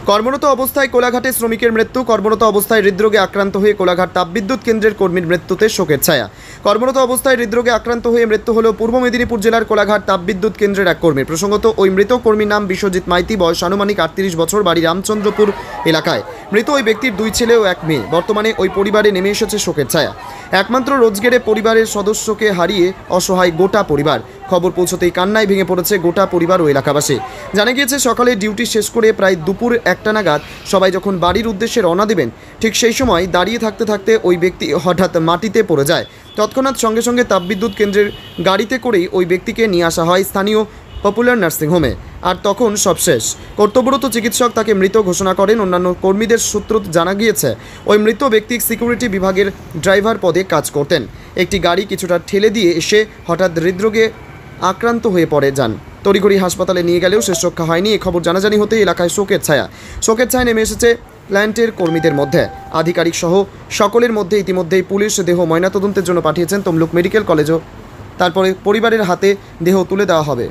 কর্মরত অবস্থায় কোলাঘাটে শ্রমিকের মৃত্যু। কর্মরত অবস্থায় হৃদরোগে আক্রান্ত হয়ে কোলাঘাট তাপবিদ্যুৎ কেন্দ্রের কর্মীর মৃত্যুতে শোকের ছায়া। কর্মরত অবস্থায় হৃদরোগে আক্রান্ত হয়ে মৃত্যু হল পূর্ব মেদিনীপুর জেলার কোলাঘাট তাপবিদ্যুৎ কেন্দ্রের এক কর্মীর। প্রসঙ্গত, ওই মৃত কর্মীর নাম বিশ্বজিৎ মাইতি, বয়স আনুমানিক 38 বছর, বাড়ি রামচন্দ্রপুর এলাকায়। মৃত ওই ব্যক্তির 2 ছেলে ও 1 মেয়ে। বর্তমানে ওই পরিবারে নেমে এসেছে শোকের ছায়া। একমাত্র রোজগেরে পরিবারের সদস্যকে হারিয়ে অসহায় গোটা পরিবার। খবর পৌঁছতেই কান্নায় ভেঙে পড়েছে গোটা পরিবার ও এলাকাবাসী। জানা গিয়েছে, সকালে ডিউটি শেষ করে প্রায় দুপুর 1টা নাগাদ সবাই যখন বাড়ির উদ্দেশ্যে রওনা দেবেন, ঠিক সেই সময় দাঁড়িয়ে থাকতে থাকতে ওই ব্যক্তি হঠাৎ মাটিতে পড়ে যায়। তৎক্ষণাৎ সঙ্গে সঙ্গে তাপবিদ্যুৎ কেন্দ্রের গাড়িতে করেই ওই ব্যক্তিকে নিয়ে আসা হয় স্থানীয় পপুলার নার্সিংহোমে। আর তখন সব শেষ। কর্তব্যরত চিকিৎসক তাকে মৃত ঘোষণা করেন। অন্যান্য কর্মীদের সূত্র জানা গিয়েছে, ওই মৃত ব্যক্তি সিকিউরিটি বিভাগের ড্রাইভার পদে কাজ করতেন। একটি গাড়ি কিছুটা ঠেলে দিয়ে এসে হঠাৎ হৃদরোগে আক্রান্ত হয়ে পড়ে যান। তড়িঘড়ি হাসপাতালে নিয়ে গেলেও শেষ রক্ষা হয়নি। এই খবর জানাজানি হতেই এলাকায় শোকের ছায়া নেমে এসেছে প্ল্যান্টের কর্মীদের মধ্যে। আধিকারিক সহ সকলের মধ্যে ইতিমধ্যেই পুলিশ দেহ ময়নাতদন্তের জন্য পাঠিয়েছেন তমলুক মেডিকেল কলেজও। তারপরে পরিবারের হাতে দেহ তুলে দেওয়া হবে।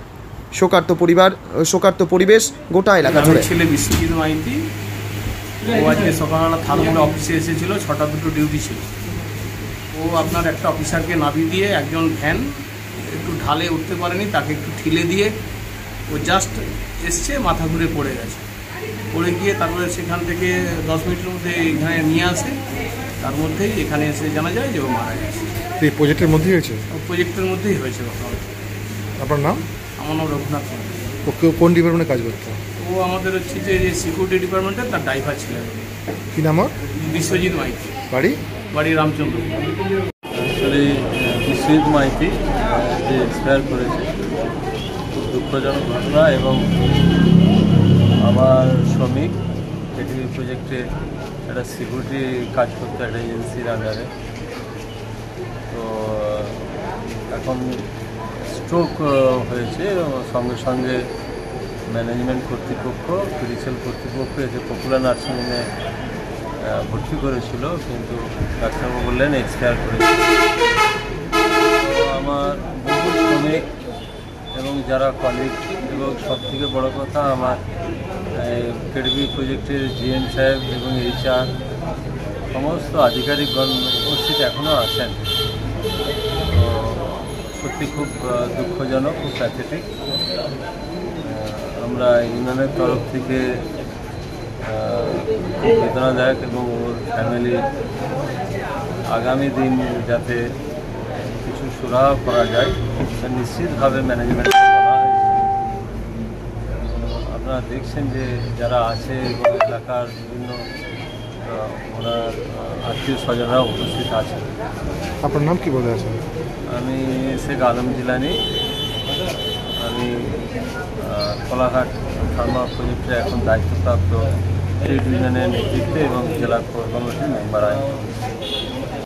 শোকার্ত পরিবেশ গোটা এলাকা জুড়ে। ছেলে বিশ্বজিৎ মাইতি, ও আজকে সকালবেলা থানার অফিসে এসেছিল, 6টা দুটো ডিউটি ছিল। ও আপনার একটা অফিসারকে নামিয়ে দিয়ে একজন ভ্যান একটু ঢালে উঠতে পারেনি, তাকে একটু ঠেলে দিয়ে ও জাস্ট এসছে, মাথা ঘুরে পড়ে গেছে। পড়ে গিয়ে তারপরে সেখান থেকে 10 মিনিটের মধ্যে এখানে নিয়ে আসে। তার মধ্যেই এখানে এসে জানা যায় যে ও মারা গেছে। এই প্রজেক্টের মধ্যেই হয়েছে? প্রজেক্টের মধ্যেই হয়েছে। আপনার নাম? আমার নাম রঘুনাথ। ও কোন ডিপার্টমেন্টে কাজ করতো? ও আমাদের হচ্ছে যে সিকিউরিটি ডিপার্টমেন্টের তার ড্রাইভার ছিলেন। কি নাম? বিশ্বজিৎ মাইতি। বাড়ি রামচন্দ্র। আসলে বিশ্বজিৎ মাইতি যে এক্সপায়ার করেছে, খুব দুঃখজনক ঘটনা। এবং আমার শ্রমিক এটি প্রজেক্টে একটা সিকিউরিটি কাজ করতো একটা এজেন্সির আন্ডারে। তো এখন স্ট্রোক হয়েছে এবং সঙ্গে সঙ্গে ম্যানেজমেন্ট কর্তৃপক্ষ, ফিজিক্যাল কর্তৃপক্ষ এসে পপুলার নার্সিংহোমে ভর্তি করেছিল, কিন্তু ডাক্তারবাবু বললেন এক্সপায়ার করেছে। তো আমার বহু শ্রমিক এবং যারা কলিগ এবং সবথেকে বড় কথা আমার কেডিবি প্রজেক্টের জিএম সাহেব এবং HR সমস্ত আধিকারিকগণ উপস্থিত এখনও আছেন। তো সত্যি খুব দুঃখজনক, খুব প্যাথেটিক। আমরা ইউনিয়নের তরফ থেকে খুব বেদনাদায়ক এবং ওর ফ্যামিলি আগামী দিন যাতে কিছু সুরাহা করা যায় তা নিশ্চিতভাবে ম্যানেজমেন্ট বলা হয়েছে। আপনারা দেখছেন যে যারা আছে এবং এলাকার বিভিন্ন ওনার আত্মীয় স্বজনরা উপস্থিত আছেন। আপনার নাম কি বলে আছেন? আমি শেখ আলম জিলানি। আমি কোলাঘাট ফার্মা প্রজেক্টে এখন দায়িত্বপ্রাপ্ত ট্রেড ইউনিয়নের নেতৃত্বে এবং জেলা কোর কমিটির মেম্বার আছি।